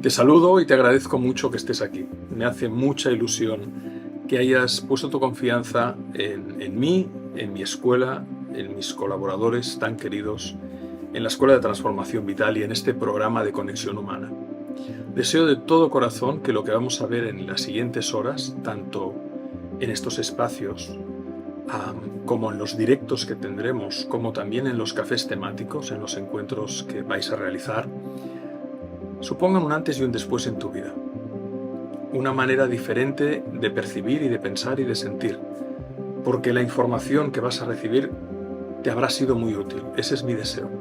Te saludo y te agradezco mucho que estés aquí. Me hace mucha ilusión que hayas puesto tu confianza en mí, en mi escuela, en mis colaboradores tan queridos, en la Escuela de Transformación Vital y en este programa de conexión humana. Deseo de todo corazón que lo que vamos a ver en las siguientes horas, tanto en estos espacios como en los directos que tendremos, como también en los cafés temáticos, en los encuentros que vais a realizar, supongan un antes y un después en tu vida. Una manera diferente de percibir y de pensar y de sentir, porque la información que vas a recibir te habrá sido muy útil, ese es mi deseo.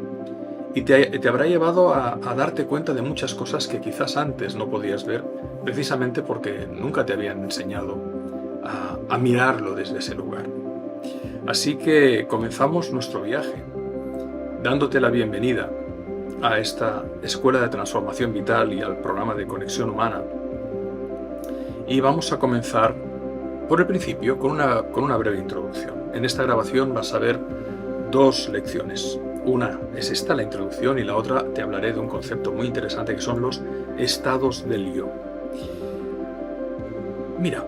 Y te habrá llevado a darte cuenta de muchas cosas que quizás antes no podías ver, precisamente porque nunca te habían enseñado a mirarlo desde ese lugar. Así que comenzamos nuestro viaje, dándote la bienvenida a esta Escuela de Transformación Vital y al programa de Conexión Humana. Y vamos a comenzar por el principio con una breve introducción. En esta grabación vas a ver dos lecciones. Una es esta, la introducción, y la otra te hablaré de un concepto muy interesante que son los estados del yo. Mira,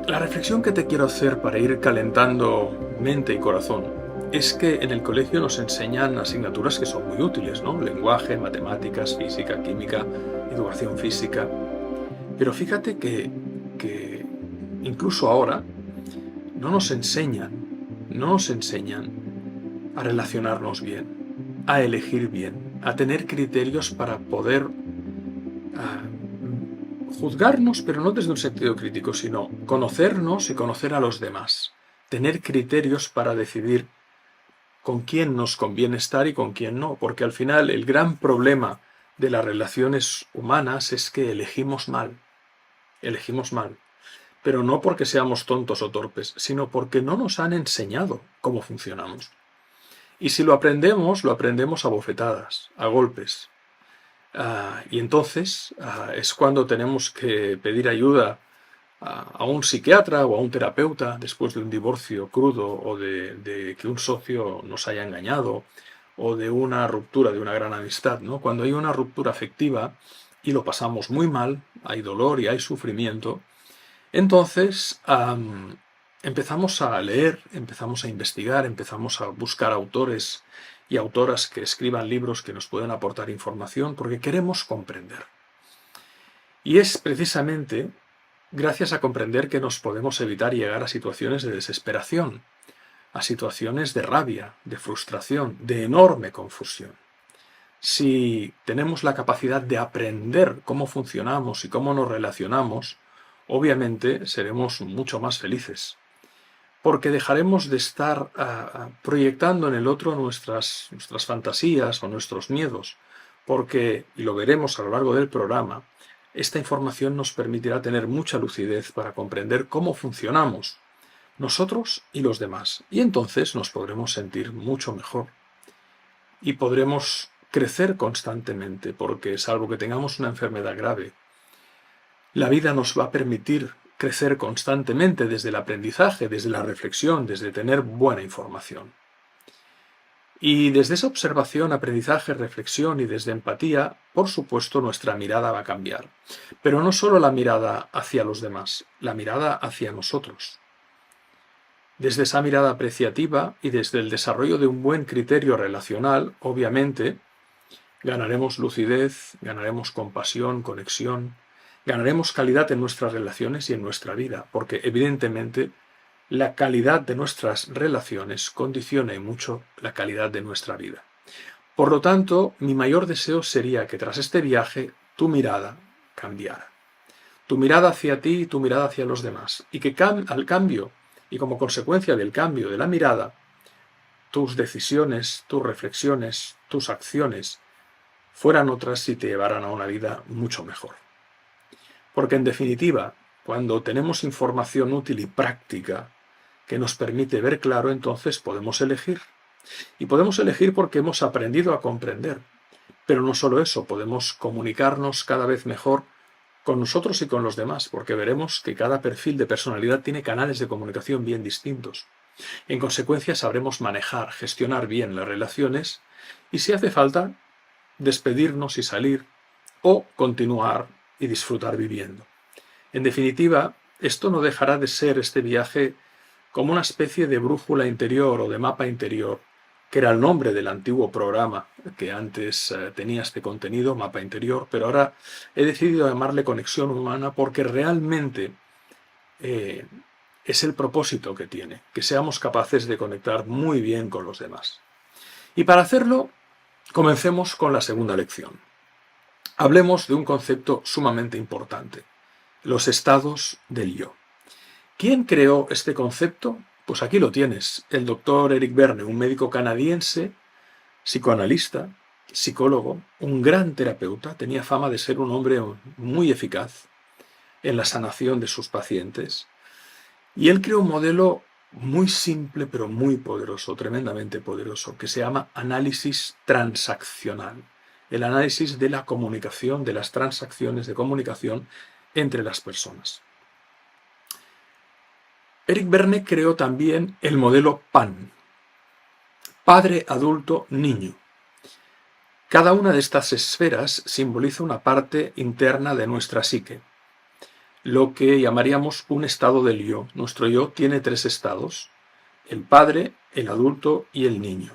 la reflexión que te quiero hacer para ir calentando mente y corazón es que en el colegio nos enseñan asignaturas que son muy útiles, ¿no? Lenguaje, matemáticas, física, química, educación física. Pero fíjate que incluso ahora no nos enseñan a relacionarnos bien, a elegir bien, a tener criterios para poder juzgarnos, pero no desde un sentido crítico, sino conocernos y conocer a los demás. Tener criterios para decidir con quién nos conviene estar y con quién no, porque al final el gran problema de las relaciones humanas es que elegimos mal, pero no porque seamos tontos o torpes, sino porque no nos han enseñado cómo funcionamos. Y si lo aprendemos a bofetadas, a golpes. Y entonces es cuando tenemos que pedir ayuda a un psiquiatra o a un terapeuta después de un divorcio crudo o de que un socio nos haya engañado o de una ruptura de una gran amistad, ¿no? Cuando hay una ruptura afectiva y lo pasamos muy mal, hay dolor y hay sufrimiento, entonces empezamos a leer, empezamos a investigar, empezamos a buscar autores y autoras que escriban libros que nos puedan aportar información porque queremos comprender. Y es precisamente gracias a comprender que nos podemos evitar llegar a situaciones de desesperación, a situaciones de rabia, de frustración, de enorme confusión. Si tenemos la capacidad de aprender cómo funcionamos y cómo nos relacionamos, obviamente seremos mucho más felices, porque dejaremos de estar proyectando en el otro nuestras fantasías o nuestros miedos, porque, y lo veremos a lo largo del programa, esta información nos permitirá tener mucha lucidez para comprender cómo funcionamos nosotros y los demás, y entonces nos podremos sentir mucho mejor y podremos crecer constantemente, porque salvo que tengamos una enfermedad grave, la vida nos va a permitir crecer constantemente desde el aprendizaje, desde la reflexión, desde tener buena información. Y desde esa observación, aprendizaje, reflexión y desde empatía, por supuesto, nuestra mirada va a cambiar. Pero no solo la mirada hacia los demás, la mirada hacia nosotros. Desde esa mirada apreciativa y desde el desarrollo de un buen criterio relacional, obviamente, ganaremos lucidez, ganaremos compasión, conexión, ganaremos calidad en nuestras relaciones y en nuestra vida, porque evidentemente la calidad de nuestras relaciones condiciona mucho la calidad de nuestra vida. Por lo tanto, mi mayor deseo sería que tras este viaje tu mirada cambiara. Tu mirada hacia ti y tu mirada hacia los demás. Y que al cambio, y como consecuencia del cambio de la mirada, tus decisiones, tus reflexiones, tus acciones fueran otras y te llevaran a una vida mucho mejor. Porque en definitiva, cuando tenemos información útil y práctica que nos permite ver claro, entonces podemos elegir. Y podemos elegir porque hemos aprendido a comprender. Pero no solo eso, podemos comunicarnos cada vez mejor con nosotros y con los demás, porque veremos que cada perfil de personalidad tiene canales de comunicación bien distintos. En consecuencia, sabremos manejar, gestionar bien las relaciones y, si hace falta, despedirnos y salir o continuar y disfrutar viviendo. En definitiva, esto no dejará de ser este viaje como una especie de brújula interior o de mapa interior, que era el nombre del antiguo programa que antes tenía este contenido, Mapa Interior, pero ahora he decidido llamarle Conexión Humana porque realmente es el propósito que tiene, que seamos capaces de conectar muy bien con los demás. Y para hacerlo, comencemos con la segunda lección. Hablemos de un concepto sumamente importante, los estados del yo. ¿Quién creó este concepto? Pues aquí lo tienes, el doctor Eric Berne, un médico canadiense, psicoanalista, psicólogo, un gran terapeuta, tenía fama de ser un hombre muy eficaz en la sanación de sus pacientes, y él creó un modelo muy simple pero muy poderoso, tremendamente poderoso, que se llama análisis transaccional, el análisis de la comunicación, de las transacciones de comunicación entre las personas. Eric Berne creó también el modelo PAN, padre, adulto, niño. Cada una de estas esferas simboliza una parte interna de nuestra psique, lo que llamaríamos un estado del yo. Nuestro yo tiene 3 estados, el padre, el adulto y el niño.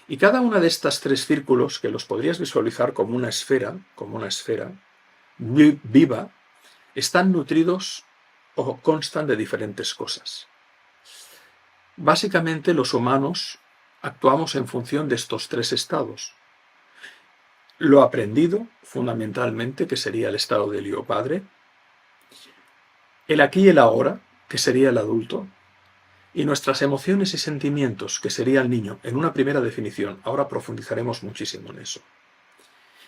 Y cada una de estas 3 círculos, que los podrías visualizar como una esfera viva, están nutridos o constan de diferentes cosas. Básicamente los humanos actuamos en función de estos 3 estados. Lo aprendido, fundamentalmente, que sería el estado del yo padre, el aquí y el ahora, que sería el adulto, y nuestras emociones y sentimientos, que sería el niño, en una primera definición. Ahora profundizaremos muchísimo en eso.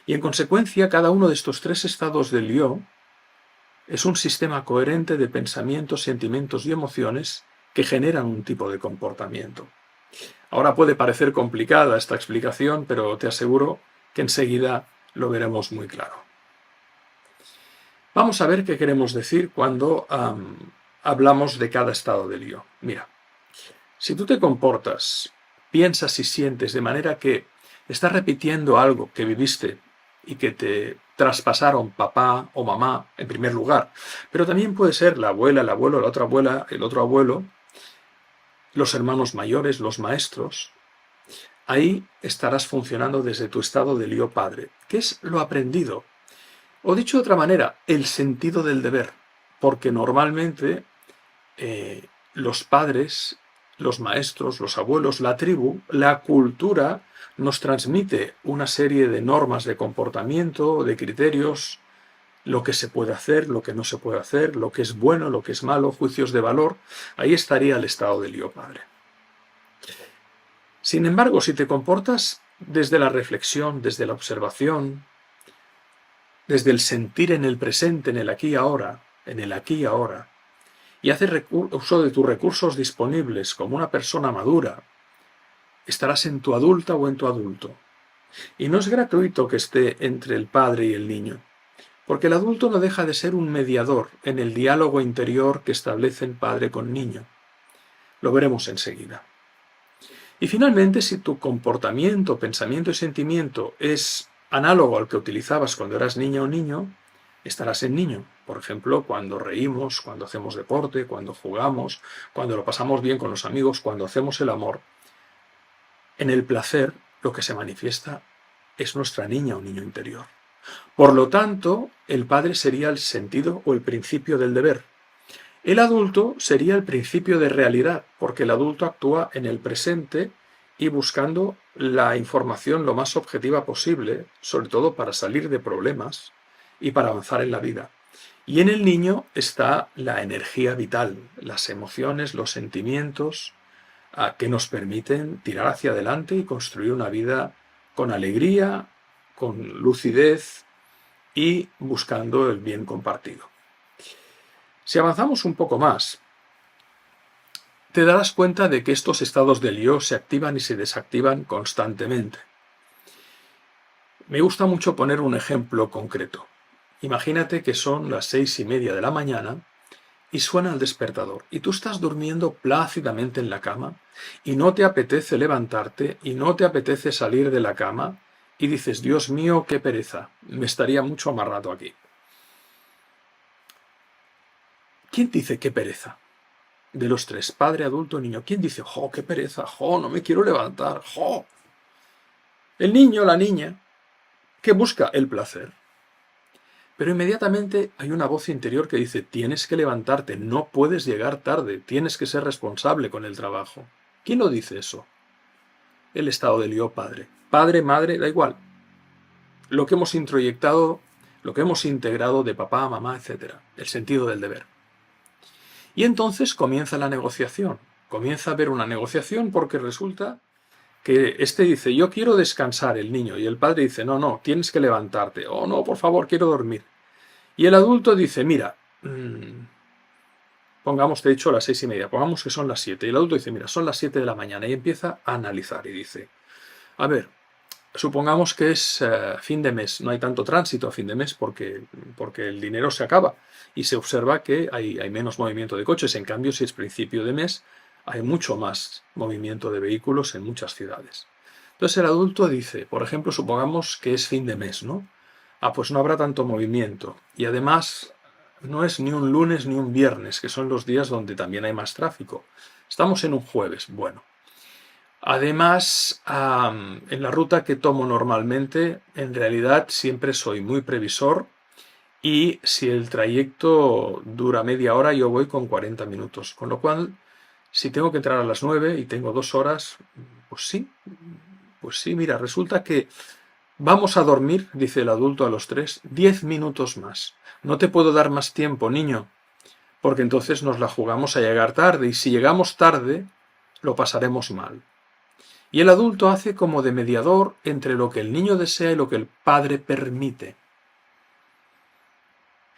Y en consecuencia, cada uno de estos 3 estados del yo es un sistema coherente de pensamientos, sentimientos y emociones que generan un tipo de comportamiento. Ahora puede parecer complicada esta explicación, pero te aseguro que enseguida lo veremos muy claro. Vamos a ver qué queremos decir cuando hablamos de cada estado del yo. Mira, si tú te comportas, piensas y sientes de manera que estás repitiendo algo que viviste y que te traspasaron papá o mamá en primer lugar, pero también puede ser la abuela, el abuelo, la otra abuela, el otro abuelo, los hermanos mayores, los maestros, ahí estarás funcionando desde tu estado del yo padre, que es lo aprendido. O dicho de otra manera, el sentido del deber, porque normalmente los padres, los maestros, los abuelos, la tribu, la cultura nos transmite una serie de normas de comportamiento, de criterios, lo que se puede hacer, lo que no se puede hacer, lo que es bueno, lo que es malo, juicios de valor. Ahí estaría el estado del yo padre. Sin embargo, si te comportas desde la reflexión, desde la observación, desde el sentir en el presente, en el aquí y ahora, y haces uso de tus recursos disponibles como una persona madura, estarás en tu adulta o en tu adulto. Y no es gratuito que esté entre el padre y el niño, porque el adulto no deja de ser un mediador en el diálogo interior que establecen padre con niño. Lo veremos enseguida. Y finalmente, si tu comportamiento, pensamiento y sentimiento es análogo al que utilizabas cuando eras niña o niño, estarás en niño. Por ejemplo, cuando reímos, cuando hacemos deporte, cuando jugamos, cuando lo pasamos bien con los amigos, cuando hacemos el amor. En el placer, lo que se manifiesta es nuestra niña o niño interior. Por lo tanto, el padre sería el sentido o el principio del deber. El adulto sería el principio de realidad, porque el adulto actúa en el presente y buscando la información lo más objetiva posible, sobre todo para salir de problemas y para avanzar en la vida. Y en el niño está la energía vital, las emociones, los sentimientos que nos permiten tirar hacia adelante y construir una vida con alegría, con lucidez y buscando el bien compartido. Si avanzamos un poco más, te darás cuenta de que estos estados del yo se activan y se desactivan constantemente. Me gusta mucho poner un ejemplo concreto. Imagínate que son las 6:30 de la mañana y suena el despertador y tú estás durmiendo plácidamente en la cama y no te apetece levantarte y no te apetece salir de la cama y dices, Dios mío, qué pereza, me estaría mucho más rato aquí. ¿Quién dice qué pereza? De los tres, padre, adulto, niño, ¿quién dice, jo, qué pereza, jo, no me quiero levantar, jo? El niño, la niña, que busca el placer. Pero inmediatamente hay una voz interior que dice, tienes que levantarte, no puedes llegar tarde, tienes que ser responsable con el trabajo. ¿Quién lo dice eso? El estado del yo padre. Padre, madre, da igual. Lo que hemos introyectado, lo que hemos integrado de papá, mamá, etc. El sentido del deber. Y entonces comienza la negociación. Comienza a haber una negociación porque resulta que este dice, yo quiero descansar, el niño, y el padre dice, no, no, tienes que levantarte, oh no, por favor, quiero dormir. Y el adulto dice, mira, pongamos, de hecho, las 6:30, pongamos que son las 7, y el adulto dice, mira, son las 7 de la mañana, y empieza a analizar y dice, a ver, supongamos que es fin de mes, no hay tanto tránsito a fin de mes porque el dinero se acaba y se observa que hay menos movimiento de coches, en cambio si es principio de mes hay mucho más movimiento de vehículos en muchas ciudades. Entonces el adulto dice, por ejemplo, supongamos que es fin de mes, ¿no? Ah, pues no habrá tanto movimiento y además no es ni un lunes ni un viernes, que son los días donde también hay más tráfico. Estamos en un jueves, bueno. Además, en la ruta que tomo normalmente, en realidad siempre soy muy previsor y si el trayecto dura media hora, yo voy con 40 minutos. Con lo cual, si tengo que entrar a las 9 y tengo 2 horas, pues sí, mira, resulta que vamos a dormir, dice el adulto a los 3, 10 minutos más. No te puedo dar más tiempo, niño, porque entonces nos la jugamos a llegar tarde y si llegamos tarde, lo pasaremos mal. Y el adulto hace como de mediador entre lo que el niño desea y lo que el padre permite.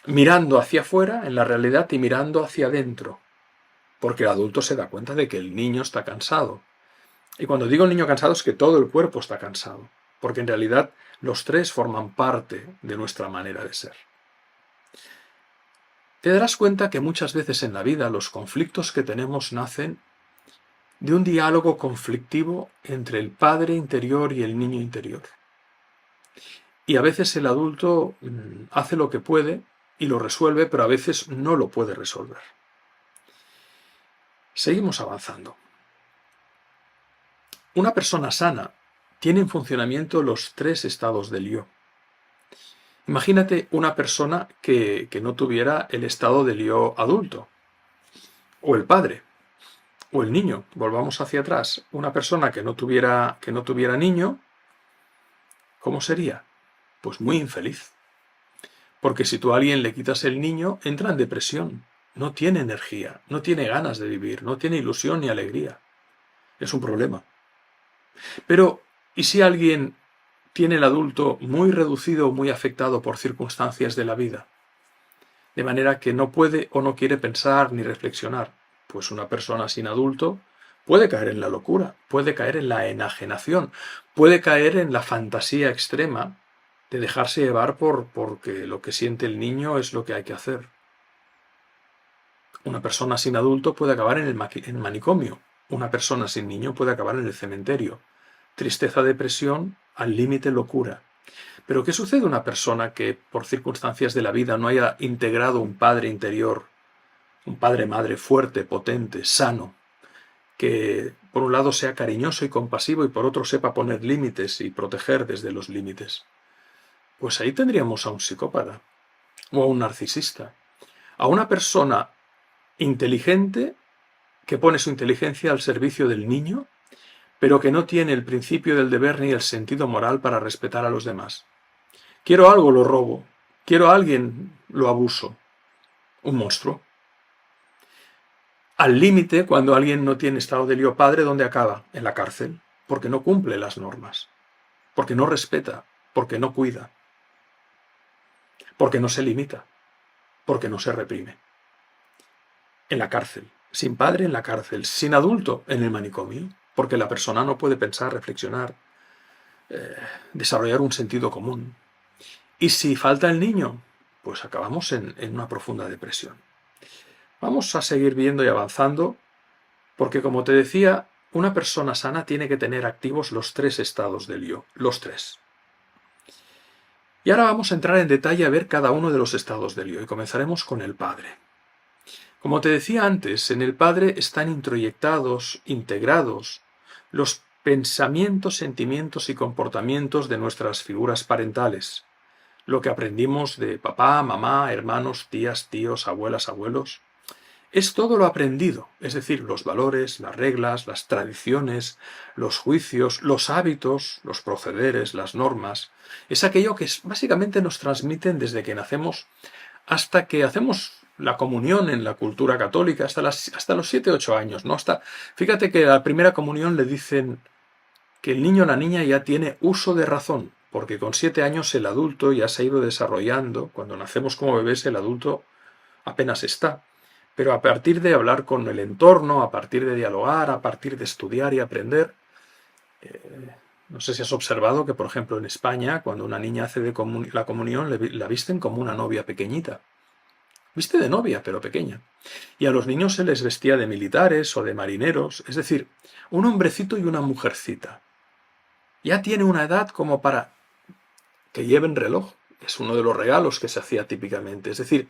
Mirando hacia afuera, en la realidad, y mirando hacia adentro. Porque el adulto se da cuenta de que el niño está cansado. Y cuando digo niño cansado es que todo el cuerpo está cansado. Porque en realidad los tres forman parte de nuestra manera de ser. Te darás cuenta que muchas veces en la vida los conflictos que tenemos nacen de un diálogo conflictivo entre el padre interior y el niño interior. Y a veces el adulto hace lo que puede y lo resuelve, pero a veces no lo puede resolver. Seguimos avanzando. Una persona sana tiene en funcionamiento los tres estados del yo. Imagínate una persona que no tuviera el estado del yo adulto, o el padre, o el niño. Volvamos hacia atrás. Una persona que no tuviera niño, ¿cómo sería? Pues muy infeliz. Porque si tú a alguien le quitas el niño, entra en depresión. No tiene energía, no tiene ganas de vivir, no tiene ilusión ni alegría. Es un problema. Pero, ¿y si alguien tiene el adulto muy reducido o muy afectado por circunstancias de la vida? De manera que no puede o no quiere pensar ni reflexionar. Pues una persona sin adulto puede caer en la locura, puede caer en la enajenación, puede caer en la fantasía extrema de dejarse llevar porque lo que siente el niño es lo que hay que hacer. Una persona sin adulto puede acabar en el manicomio. Una persona sin niño puede acabar en el cementerio. Tristeza, depresión, al límite locura. Pero ¿qué sucede a una persona que por circunstancias de la vida no haya integrado un padre interior, un padre-madre fuerte, potente, sano, que por un lado sea cariñoso y compasivo y por otro sepa poner límites y proteger desde los límites? Pues ahí tendríamos a un psicópata o a un narcisista, a una persona inteligente que pone su inteligencia al servicio del niño, pero que no tiene el principio del deber ni el sentido moral para respetar a los demás. Quiero algo, lo robo. Quiero a alguien, lo abuso. Un monstruo. Al límite, cuando alguien no tiene estado de lío padre, ¿dónde acaba? En la cárcel, porque no cumple las normas, porque no respeta, porque no cuida, porque no se limita, porque no se reprime. En la cárcel. Sin padre en la cárcel. Sin adulto en el manicomio. Porque la persona no puede pensar, reflexionar, desarrollar un sentido común. Y si falta el niño, pues acabamos en una profunda depresión. Vamos a seguir viendo y avanzando, porque como te decía, una persona sana tiene que tener activos los tres estados del yo. Los tres. Y ahora vamos a entrar en detalle a ver cada uno de los estados del yo y comenzaremos con el Padre. Como te decía antes, en el Padre están introyectados, integrados, los pensamientos, sentimientos y comportamientos de nuestras figuras parentales, lo que aprendimos de papá, mamá, hermanos, tías, tíos, abuelas, abuelos. Es todo lo aprendido, es decir, los valores, las reglas, las tradiciones, los juicios, los hábitos, los procederes, las normas. Es aquello que básicamente nos transmiten desde que nacemos hasta que hacemos la comunión en la cultura católica, hasta los 7-8 años, ¿no? Fíjate que a la primera comunión le dicen que el niño o la niña ya tiene uso de razón, porque con 7 años el adulto ya se ha ido desarrollando. Cuando nacemos como bebés el adulto apenas está. Pero a partir de hablar con el entorno, a partir de dialogar, a partir de estudiar y aprender, no sé si has observado que, por ejemplo, en España, cuando una niña hace la comunión, la visten como una novia pequeñita. Viste de novia, pero pequeña. Y a los niños se les vestía de militares o de marineros, es decir, un hombrecito y una mujercita. Ya tiene una edad como para que lleven reloj. Es uno de los regalos que se hacía típicamente. Es decir,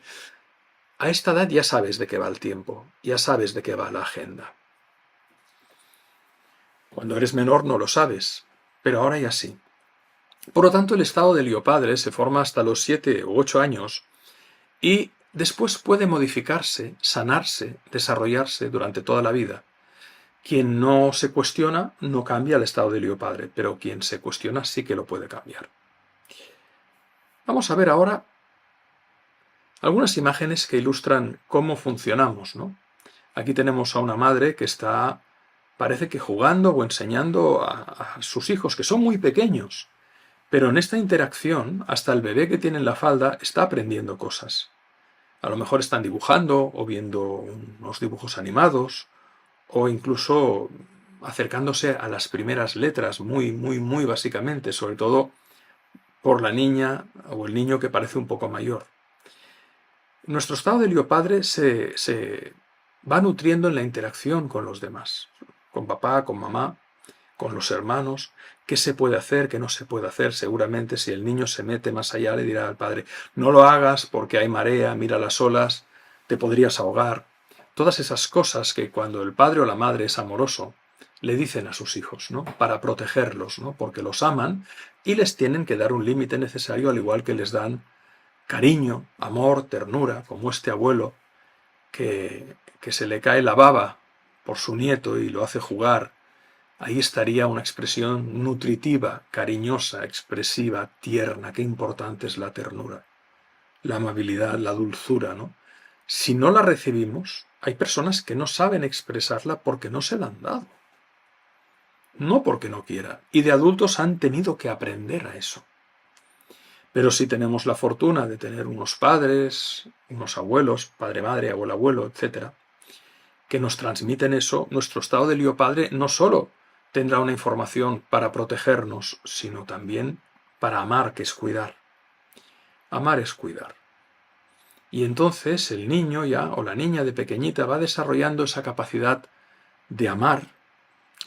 a esta edad ya sabes de qué va el tiempo, ya sabes de qué va la agenda. Cuando eres menor no lo sabes, pero ahora ya sí. Por lo tanto, el estado del yo padre se forma hasta los 7 u 8 años y después puede modificarse, sanarse, desarrollarse durante toda la vida. Quien no se cuestiona no cambia el estado del yo padre, pero quien se cuestiona sí que lo puede cambiar. Vamos a ver ahora algunas imágenes que ilustran cómo funcionamos, ¿no? Aquí tenemos a una madre que está, parece que jugando o enseñando a sus hijos, que son muy pequeños. Pero en esta interacción, hasta el bebé que tiene en la falda está aprendiendo cosas. A lo mejor están dibujando o viendo unos dibujos animados o incluso acercándose a las primeras letras muy, muy, muy básicamente, sobre todo por la niña o el niño que parece un poco mayor. Nuestro estado del yo padre se va nutriendo en la interacción con los demás, con papá, con mamá, con los hermanos, qué se puede hacer, qué no se puede hacer. Seguramente si el niño se mete más allá le dirá al padre, no lo hagas porque hay marea, mira las olas, te podrías ahogar. Todas esas cosas que cuando el padre o la madre es amoroso, le dicen a sus hijos, ¿no? Para protegerlos, ¿no? Porque los aman y les tienen que dar un límite necesario, al igual que les dan cariño, amor, ternura, como este abuelo que se le cae la baba por su nieto y lo hace jugar. Ahí estaría una expresión nutritiva, cariñosa, expresiva, tierna. Qué importante es la ternura, la amabilidad, la dulzura, ¿no? Si no la recibimos, hay personas que no saben expresarla porque no se la han dado. No porque no quieran. Y de adultos han tenido que aprender a eso. Pero si tenemos la fortuna de tener unos padres, unos abuelos, padre, madre, abuelo, abuelo, etc., que nos transmiten eso, nuestro estado del yo padre no solo tendrá una información para protegernos, sino también para amar, que es cuidar. Amar es cuidar. Y entonces el niño ya, o la niña de pequeñita, va desarrollando esa capacidad de amar,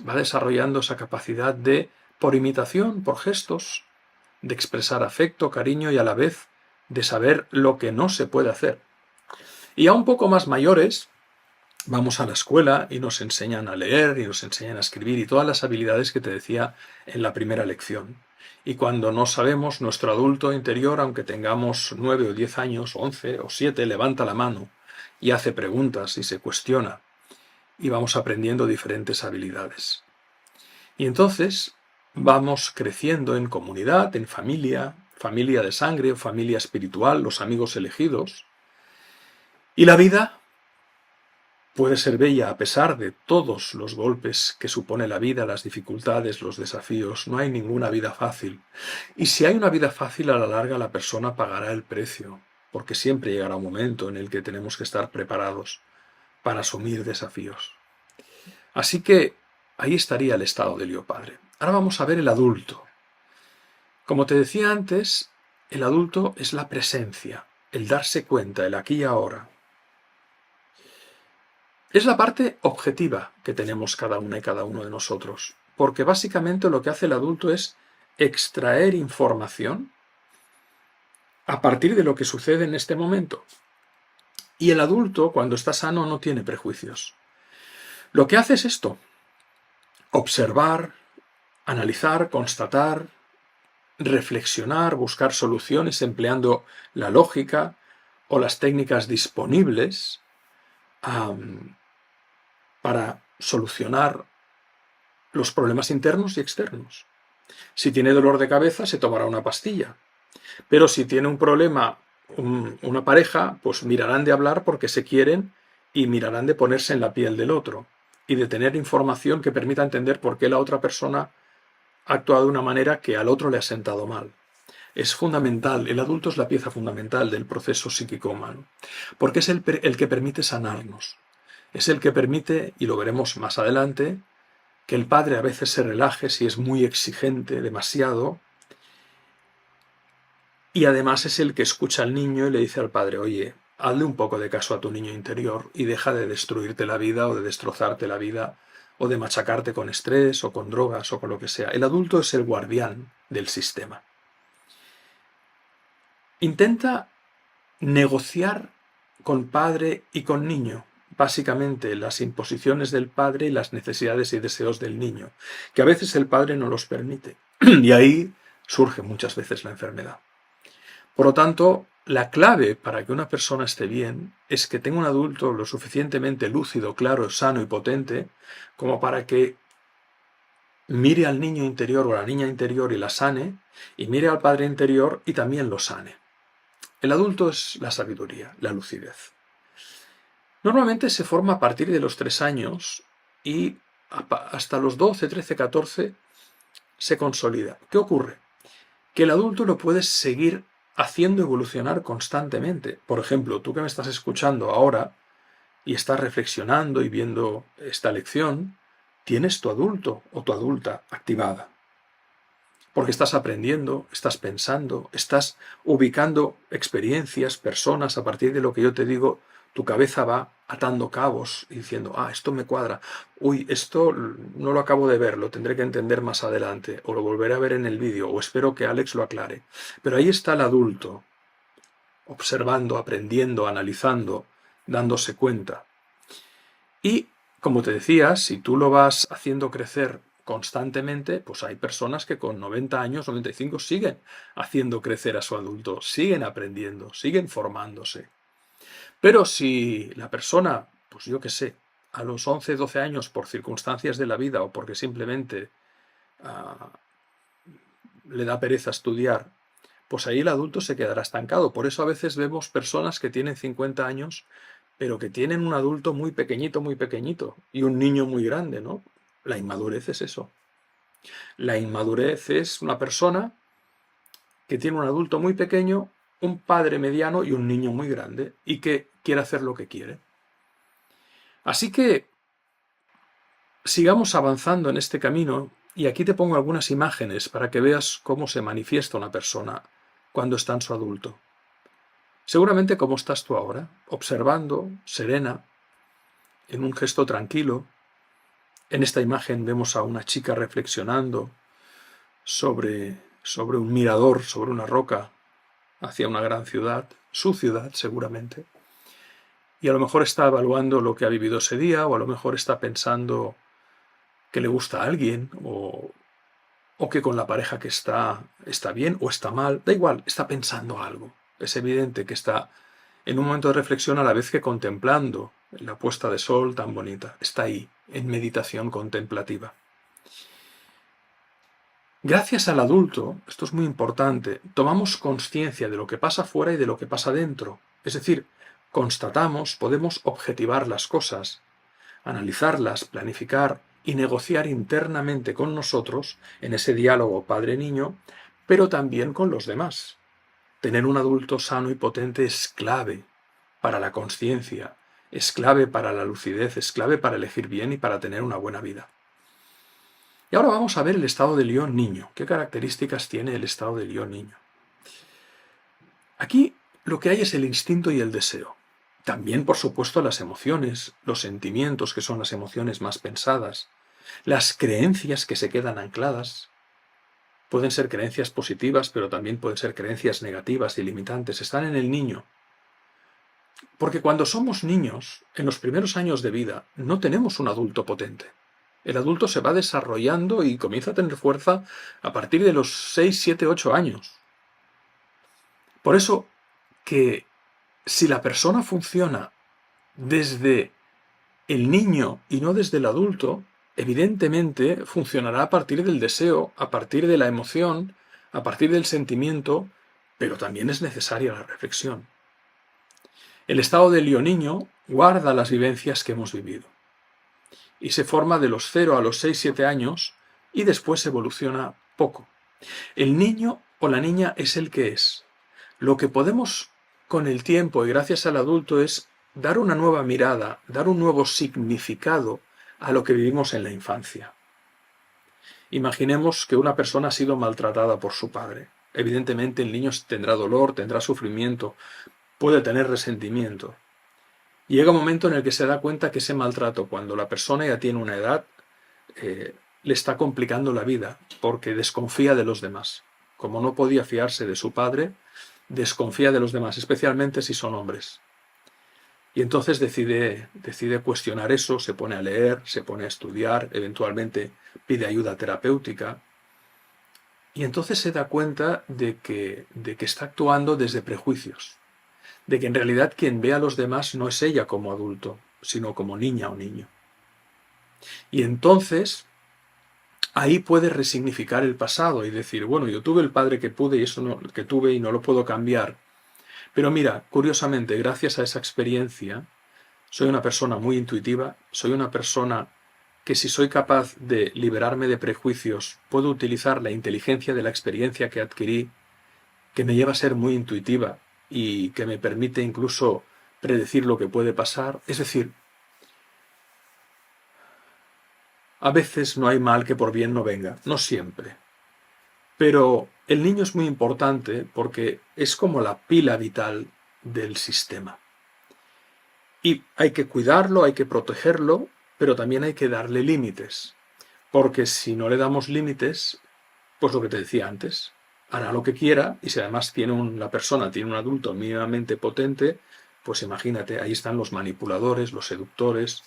va desarrollando esa capacidad de, por imitación, por gestos, de expresar afecto, cariño y a la vez de saber lo que no se puede hacer. Y a un poco más mayores, vamos a la escuela y nos enseñan a leer y nos enseñan a escribir y todas las habilidades que te decía en la primera lección. Y cuando no sabemos, nuestro adulto interior, aunque tengamos 9 o 10 años, 11 o 7, levanta la mano y hace preguntas y se cuestiona. Y vamos aprendiendo diferentes habilidades. Y entonces vamos creciendo en comunidad, en familia, familia de sangre o familia espiritual, los amigos elegidos. Y la vida puede ser bella a pesar de todos los golpes que supone la vida, las dificultades, los desafíos. No hay ninguna vida fácil. Y si hay una vida fácil, a la larga la persona pagará el precio, porque siempre llegará un momento en el que tenemos que estar preparados para asumir desafíos. Así que ahí estaría el estado del yo padre. Ahora vamos a ver el adulto. Como te decía antes, el adulto es la presencia, el darse cuenta, el aquí y ahora. Es la parte objetiva que tenemos cada una y cada uno de nosotros, porque básicamente lo que hace el adulto es extraer información a partir de lo que sucede en este momento. Y el adulto, cuando está sano, no tiene prejuicios. Lo que hace es esto: observar, analizar, constatar, reflexionar, buscar soluciones empleando la lógica o las técnicas disponibles para solucionar los problemas internos y externos. Si tiene dolor de cabeza, se tomará una pastilla. Pero si tiene un problema, una pareja, pues mirarán de hablar porque se quieren y mirarán de ponerse en la piel del otro y de tener información que permita entender por qué la otra persona ha actuado de una manera que al otro le ha sentado mal. Es fundamental, el adulto es la pieza fundamental del proceso psíquico humano, porque es el que permite sanarnos. Es el que permite, y lo veremos más adelante, que el padre a veces se relaje si es muy exigente, demasiado, y además es el que escucha al niño y le dice al padre: oye, hazle un poco de caso a tu niño interior y deja de destruirte la vida o de destrozarte la vida o de machacarte con estrés o con drogas o con lo que sea. El adulto es el guardián del sistema. Intenta negociar con padre y con niño, básicamente las imposiciones del padre y las necesidades y deseos del niño, que a veces el padre no los permite. Y ahí surge muchas veces la enfermedad. Por lo tanto, la clave para que una persona esté bien es que tenga un adulto lo suficientemente lúcido, claro, sano y potente como para que mire al niño interior o a la niña interior y la sane, y mire al padre interior y también lo sane. El adulto es la sabiduría, la lucidez. Normalmente se forma a partir de los 3 años y hasta los 12, 13, 14 se consolida. ¿Qué ocurre? Que el adulto lo puedes seguir haciendo evolucionar constantemente. Por ejemplo, tú que me estás escuchando ahora y estás reflexionando y viendo esta lección, tienes tu adulto o tu adulta activada. Porque estás aprendiendo, estás pensando, estás ubicando experiencias, personas, a partir de lo que yo te digo, tu cabeza va atando cabos y diciendo: esto me cuadra, uy, esto no lo acabo de ver, lo tendré que entender más adelante, o lo volveré a ver en el vídeo, o espero que Alex lo aclare. Pero ahí está el adulto, observando, aprendiendo, analizando, dándose cuenta. Y, como te decía, si tú lo vas haciendo crecer constantemente, pues hay personas que con 90 años, 95, siguen haciendo crecer a su adulto, siguen aprendiendo, siguen formándose. Pero si la persona, pues yo qué sé, a los 11, 12 años, por circunstancias de la vida o porque simplemente le da pereza estudiar, pues ahí el adulto se quedará estancado. Por eso a veces vemos personas que tienen 50 años, pero que tienen un adulto muy pequeñito, y un niño muy grande, ¿no? La inmadurez es eso. La inmadurez es una persona que tiene un adulto muy pequeño, un padre mediano y un niño muy grande, y que quiere hacer lo que quiere. Así que sigamos avanzando en este camino, y aquí te pongo algunas imágenes para que veas cómo se manifiesta una persona cuando está en su adulto. Seguramente como estás tú ahora, observando, serena, en un gesto tranquilo. En esta imagen vemos a una chica reflexionando sobre un mirador, sobre una roca, hacia una gran ciudad, su ciudad seguramente. Y a lo mejor está evaluando lo que ha vivido ese día, o a lo mejor está pensando que le gusta a alguien, o que con la pareja que está bien o está mal, da igual, está pensando algo. Es evidente que está en un momento de reflexión a la vez que contemplando la puesta de sol tan bonita. Está ahí, en meditación contemplativa. Gracias al adulto, esto es muy importante, tomamos conciencia de lo que pasa fuera y de lo que pasa dentro. Es decir, constatamos, podemos objetivar las cosas, analizarlas, planificar y negociar internamente con nosotros en ese diálogo padre-niño, pero también con los demás. Tener un adulto sano y potente es clave para la consciencia, es clave para la lucidez, es clave para elegir bien y para tener una buena vida. Y ahora vamos a ver el estado de León niño. ¿Qué características tiene el estado de León niño? Aquí lo que hay es el instinto y el deseo. También, por supuesto, las emociones, los sentimientos, que son las emociones más pensadas, las creencias que se quedan ancladas. Pueden ser creencias positivas, pero también pueden ser creencias negativas y limitantes. Están en el niño. Porque cuando somos niños, en los primeros años de vida, no tenemos un adulto potente. El adulto se va desarrollando y comienza a tener fuerza a partir de los 6, 7, 8 años. Por eso que si la persona funciona desde el niño y no desde el adulto, evidentemente funcionará a partir del deseo, a partir de la emoción, a partir del sentimiento, pero también es necesaria la reflexión. El estado del yo-niño guarda las vivencias que hemos vivido y se forma de los 0 a los 6, 7 años y después evoluciona poco. El niño o la niña es el que es. Lo que podemos con el tiempo y gracias al adulto es dar una nueva mirada, dar un nuevo significado a lo que vivimos en la infancia. Imaginemos que una persona ha sido maltratada por su padre. Evidentemente el niño tendrá dolor, tendrá sufrimiento, puede tener resentimiento. Y llega un momento en el que se da cuenta que ese maltrato, cuando la persona ya tiene una edad, le está complicando la vida, porque desconfía de los demás. Como no podía fiarse de su padre, desconfía de los demás, especialmente si son hombres. Y entonces decide cuestionar eso, se pone a leer, se pone a estudiar, eventualmente pide ayuda terapéutica. Y entonces se da cuenta de que está actuando desde prejuicios, de que en realidad quien ve a los demás no es ella como adulto, sino como niña o niño. Y entonces ahí puede resignificar el pasado y decir, bueno, yo tuve el padre que pude y eso que tuve y no lo puedo cambiar. Pero mira, curiosamente, gracias a esa experiencia, soy una persona muy intuitiva, soy una persona que si soy capaz de liberarme de prejuicios, puedo utilizar la inteligencia de la experiencia que adquirí, que me lleva a ser muy intuitiva y que me permite incluso predecir lo que puede pasar. Es decir, a veces no hay mal que por bien no venga, no siempre. Pero el niño es muy importante porque es como la pila vital del sistema. Y hay que cuidarlo, hay que protegerlo, pero también hay que darle límites. Porque si no le damos límites, pues lo que te decía antes, hará lo que quiera y si además la persona tiene un adulto mínimamente potente, pues imagínate, ahí están los manipuladores, los seductores,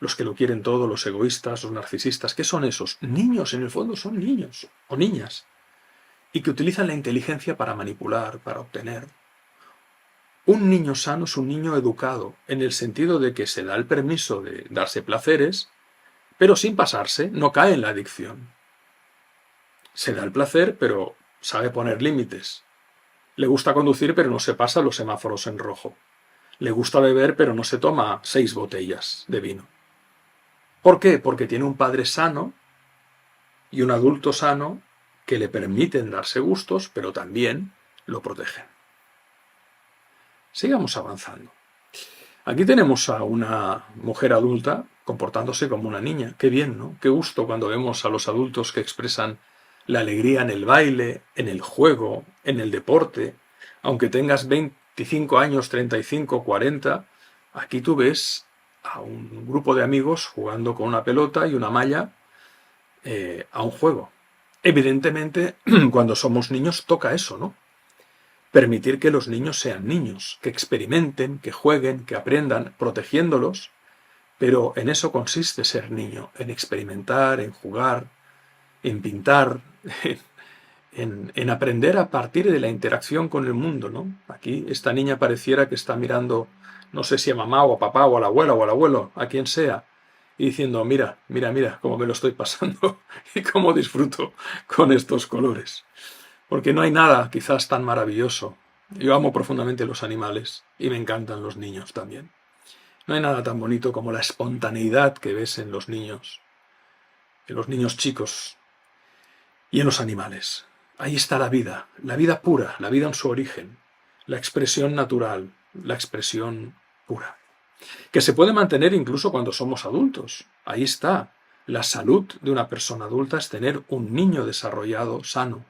los que lo quieren todo, los egoístas, los narcisistas. ¿Qué son esos? Niños, en el fondo son niños o niñas. Y que utilizan la inteligencia para manipular, para obtener. Un niño sano es un niño educado, en el sentido de que se da el permiso de darse placeres, pero sin pasarse, no cae en la adicción. Se da el placer, pero sabe poner límites. Le gusta conducir, pero no se pasa los semáforos en rojo. Le gusta beber, pero no se toma 6 botellas de vino. ¿Por qué? Porque tiene un padre sano y un adulto sano que le permiten darse gustos, pero también lo protegen. Sigamos avanzando. Aquí tenemos a una mujer adulta comportándose como una niña. Qué bien, ¿no? Qué gusto cuando vemos a los adultos que expresan la alegría en el baile, en el juego, en el deporte. Aunque tengas 25 años, 35, 40, aquí tú ves a un grupo de amigos jugando con una pelota y una malla a un juego. Evidentemente, cuando somos niños toca eso, ¿no? Permitir que los niños sean niños, que experimenten, que jueguen, que aprendan, protegiéndolos, pero en eso consiste ser niño, en experimentar, en jugar, en pintar, en aprender a partir de la interacción con el mundo, ¿no? Aquí esta niña pareciera que está mirando, no sé si a mamá o a papá o a la abuela o al abuelo, a quien sea, y diciendo, mira, mira, mira cómo me lo estoy pasando y cómo disfruto con estos colores. Porque no hay nada quizás tan maravilloso. Yo amo profundamente los animales y me encantan los niños también. No hay nada tan bonito como la espontaneidad que ves en los niños chicos y en los animales. Ahí está la vida pura, la vida en su origen, la expresión natural, la expresión pura, que se puede mantener incluso cuando somos adultos. Ahí está. La salud de una persona adulta es tener un niño desarrollado, sano.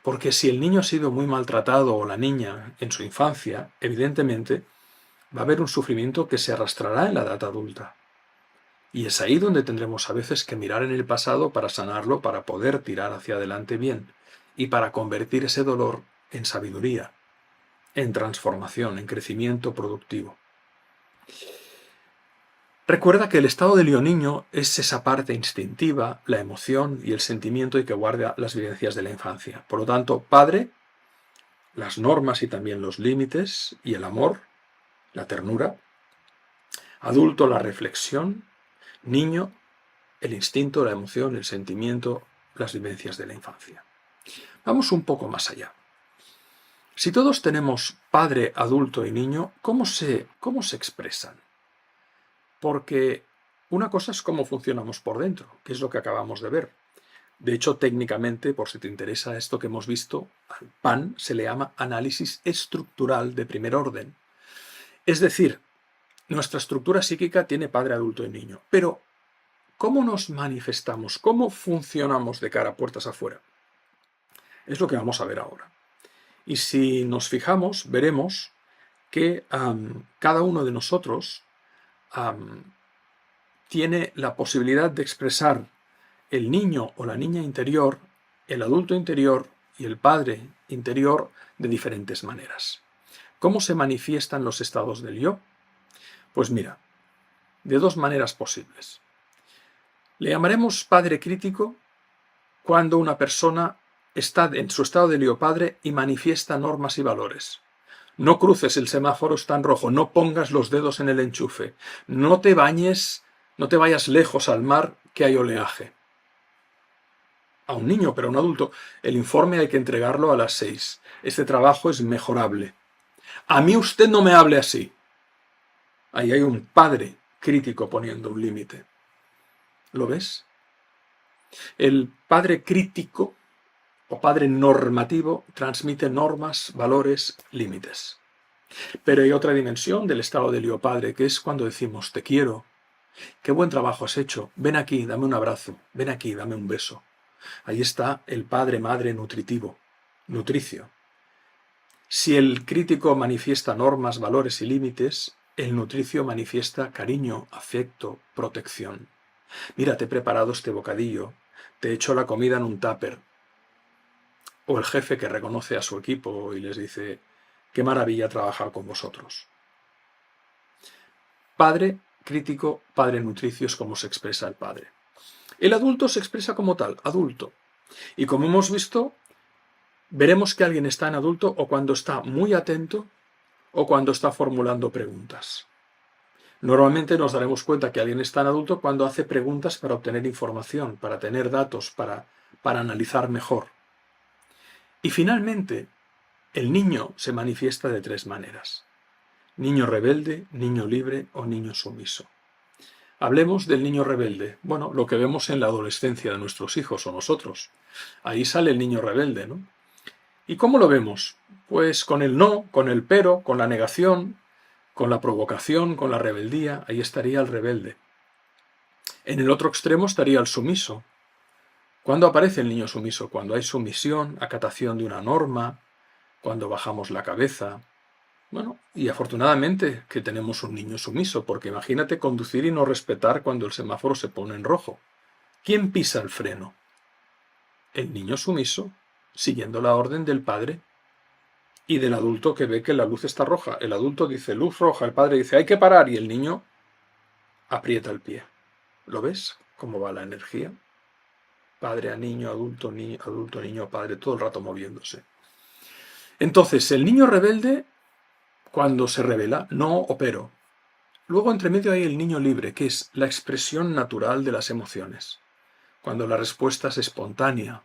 Porque si el niño ha sido muy maltratado o la niña en su infancia, evidentemente va a haber un sufrimiento que se arrastrará en la edad adulta. Y es ahí donde tendremos a veces que mirar en el pasado para sanarlo, para poder tirar hacia adelante bien y para convertir ese dolor en sabiduría, en transformación, en crecimiento productivo. Recuerda que el estado de niño es esa parte instintiva, la emoción y el sentimiento y que guarda las vivencias de la infancia. Por lo tanto, padre, las normas y también los límites y el amor, la ternura. Adulto, la reflexión. Niño, el instinto, la emoción, el sentimiento, las vivencias de la infancia. Vamos un poco más allá. Si todos tenemos padre, adulto y niño, ¿cómo se expresan? Porque una cosa es cómo funcionamos por dentro, que es lo que acabamos de ver. De hecho, técnicamente, por si te interesa esto que hemos visto, al PAN se le llama análisis estructural de primer orden. Es decir, nuestra estructura psíquica tiene padre, adulto y niño. Pero, ¿cómo nos manifestamos? ¿Cómo funcionamos de cara a puertas afuera? Es lo que vamos a ver ahora. Y si nos fijamos, veremos que cada uno de nosotros tiene la posibilidad de expresar el niño o la niña interior, el adulto interior y el padre interior de diferentes maneras. ¿Cómo se manifiestan los estados del yo? Pues mira, de dos maneras posibles. Le llamaremos padre crítico cuando una persona está en su estado de yo padre y manifiesta normas y valores. No cruces, el semáforo está en rojo, no pongas los dedos en el enchufe, no te bañes, no te vayas lejos al mar que hay oleaje. A un niño, pero a un adulto, el informe hay que entregarlo a las 6. Este trabajo es mejorable. A mí usted no me hable así. Ahí hay un padre crítico poniendo un límite. ¿Lo ves? El padre crítico o padre normativo transmite normas, valores, límites. Pero hay otra dimensión del estado del yo padre, que es cuando decimos te quiero, qué buen trabajo has hecho, ven aquí, dame un abrazo, ven aquí, dame un beso. Ahí está el padre-madre nutritivo, nutricio. Si el crítico manifiesta normas, valores y límites, el nutricio manifiesta cariño, afecto, protección. Mira, te he preparado este bocadillo, te he hecho la comida en un tupper. O el jefe que reconoce a su equipo y les dice, qué maravilla trabajar con vosotros. Padre crítico, padre nutricio es como se expresa el padre. El adulto se expresa como tal, adulto. Y como hemos visto, veremos que alguien está en adulto o cuando está muy atento o cuando está formulando preguntas. Normalmente nos daremos cuenta que alguien está en adulto cuando hace preguntas para obtener información, para tener datos, para analizar mejor. Y finalmente, el niño se manifiesta de tres maneras. Niño rebelde, niño libre o niño sumiso. Hablemos del niño rebelde. Bueno, lo que vemos en la adolescencia de nuestros hijos o nosotros. Ahí sale el niño rebelde, ¿no? ¿Y cómo lo vemos? Pues con el no, con el pero, con la negación, con la provocación, con la rebeldía. Ahí estaría el rebelde. En el otro extremo estaría el sumiso. ¿Cuándo aparece el niño sumiso? Cuando hay sumisión, acatación de una norma, cuando bajamos la cabeza. Bueno, y afortunadamente que tenemos un niño sumiso, porque imagínate conducir y no respetar cuando el semáforo se pone en rojo. ¿Quién pisa el freno? El niño sumiso, siguiendo la orden del padre y del adulto que ve que la luz está roja. El adulto dice luz roja, el padre dice hay que parar y el niño aprieta el pie. ¿Lo ves? ¿Cómo va la energía? Padre a niño, adulto, niño, padre, todo el rato moviéndose. Entonces, el niño rebelde, cuando se revela, no o pero. Luego, entre medio hay el niño libre, que es la expresión natural de las emociones. Cuando la respuesta es espontánea,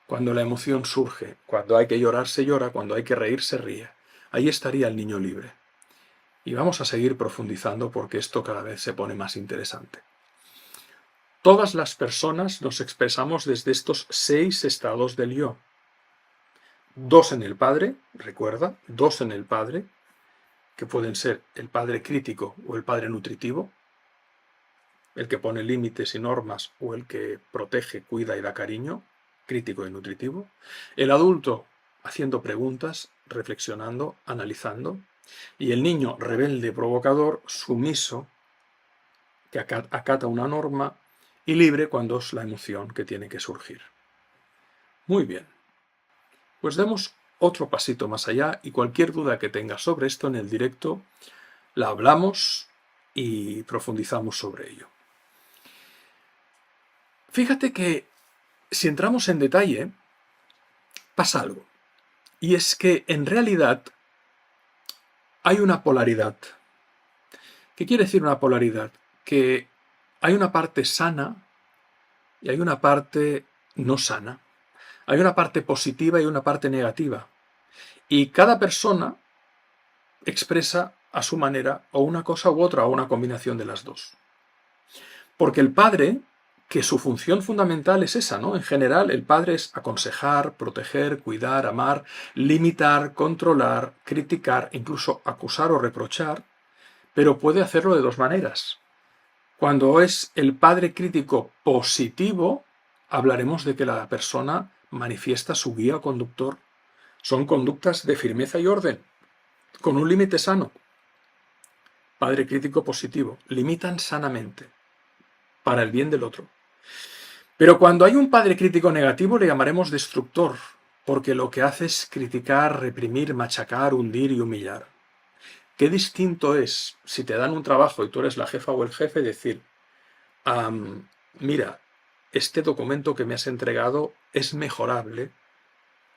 cuando la emoción surge, cuando hay que llorar se llora, cuando hay que reír se ríe. Ahí estaría el niño libre. Y vamos a seguir profundizando porque esto cada vez se pone más interesante. Todas las personas nos expresamos desde estos 6 estados del yo. 2 en el padre, recuerda, 2 en el padre, que pueden ser el padre crítico o el padre nutritivo, el que pone límites y normas o el que protege, cuida y da cariño, crítico y nutritivo. El adulto haciendo preguntas, reflexionando, analizando. Y el niño rebelde, provocador, sumiso, que acata una norma, y libre cuando es la emoción que tiene que surgir. Muy bien. Pues demos otro pasito más allá y cualquier duda que tengas sobre esto en el directo la hablamos y profundizamos sobre ello. Fíjate que si entramos en detalle, pasa algo. Y es que en realidad hay una polaridad. ¿Qué quiere decir una polaridad? Que hay una parte sana y hay una parte no sana. Hay una parte positiva y una parte negativa. Y cada persona expresa a su manera o una cosa u otra o una combinación de las dos. Porque el padre, que su función fundamental es esa, ¿no? En general, el padre es aconsejar, proteger, cuidar, amar, limitar, controlar, criticar, incluso acusar o reprochar, pero puede hacerlo de dos maneras. Cuando es el padre crítico positivo, hablaremos de que la persona manifiesta su guía o conductor. Son conductas de firmeza y orden, con un límite sano. Padre crítico positivo, limitan sanamente, para el bien del otro. Pero cuando hay un padre crítico negativo le llamaremos destructor, porque lo que hace es criticar, reprimir, machacar, hundir y humillar. Qué distinto es si te dan un trabajo y tú eres la jefa o el jefe decir, mira, este documento que me has entregado es mejorable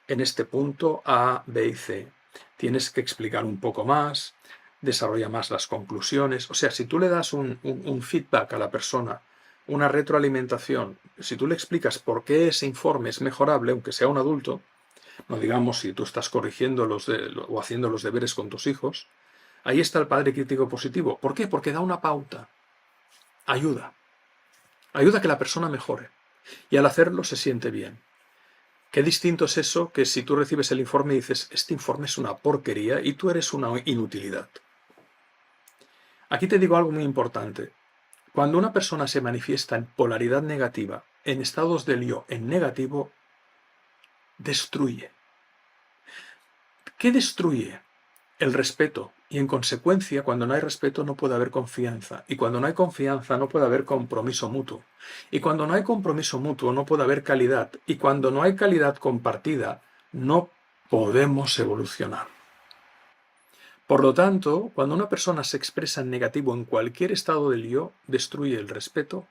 en este punto A, B y C. Tienes que explicar un poco más, desarrolla más las conclusiones. O sea, si tú le das un feedback a la persona, una retroalimentación, si tú le explicas por qué ese informe es mejorable, aunque sea un adulto, no digamos si tú estás corrigiendo o haciendo los deberes con tus hijos, ahí está el padre crítico positivo. ¿Por qué? Porque da una pauta. Ayuda. Ayuda a que la persona mejore. Y al hacerlo se siente bien. Qué distinto es eso que si tú recibes el informe y dices, este informe es una porquería y tú eres una inutilidad. Aquí te digo algo muy importante. Cuando una persona se manifiesta en polaridad negativa, en estados del yo, en negativo, destruye. ¿Qué destruye? El respeto. Y en consecuencia, cuando no hay respeto no puede haber confianza. Y cuando no hay confianza no puede haber compromiso mutuo. Y cuando no hay compromiso mutuo no puede haber calidad. Y cuando no hay calidad compartida no podemos evolucionar. Por lo tanto, cuando una persona se expresa en negativo en cualquier estado del yo, destruye el respeto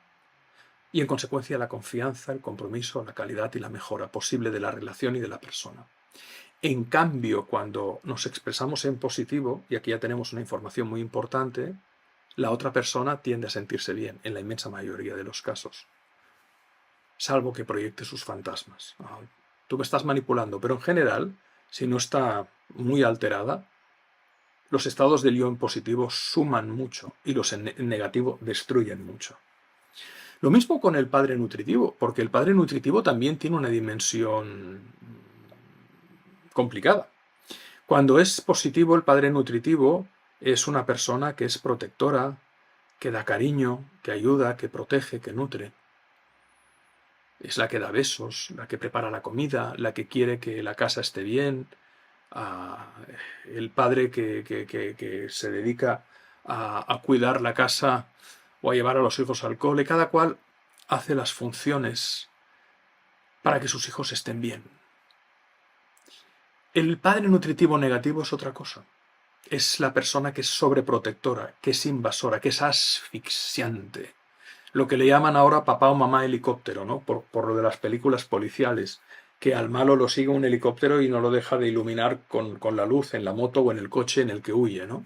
y en consecuencia la confianza, el compromiso, la calidad y la mejora posible de la relación y de la persona. En cambio, cuando nos expresamos en positivo, y aquí ya tenemos una información muy importante, la otra persona tiende a sentirse bien, en la inmensa mayoría de los casos. Salvo que proyecte sus fantasmas. Tú me estás manipulando, pero en general, si no está muy alterada, los estados del yo en positivo suman mucho y los en negativo destruyen mucho. Lo mismo con el padre nutritivo, porque el padre nutritivo también tiene una dimensión complicada. Cuando es positivo, el padre nutritivo es una persona que es protectora, que da cariño, que ayuda, que protege, que nutre. Es la que da besos, la que prepara la comida, la que quiere que la casa esté bien. El padre que se dedica a cuidar la casa o a llevar a los hijos al cole. Cada cual hace las funciones para que sus hijos estén bien. El padre nutritivo negativo es otra cosa. Es la persona que es sobreprotectora, que es invasora, que es asfixiante. Lo que le llaman ahora papá o mamá helicóptero, ¿no? Por lo de las películas policiales, que al malo lo sigue un helicóptero y no lo deja de iluminar con la luz en la moto o en el coche en el que huye, ¿no?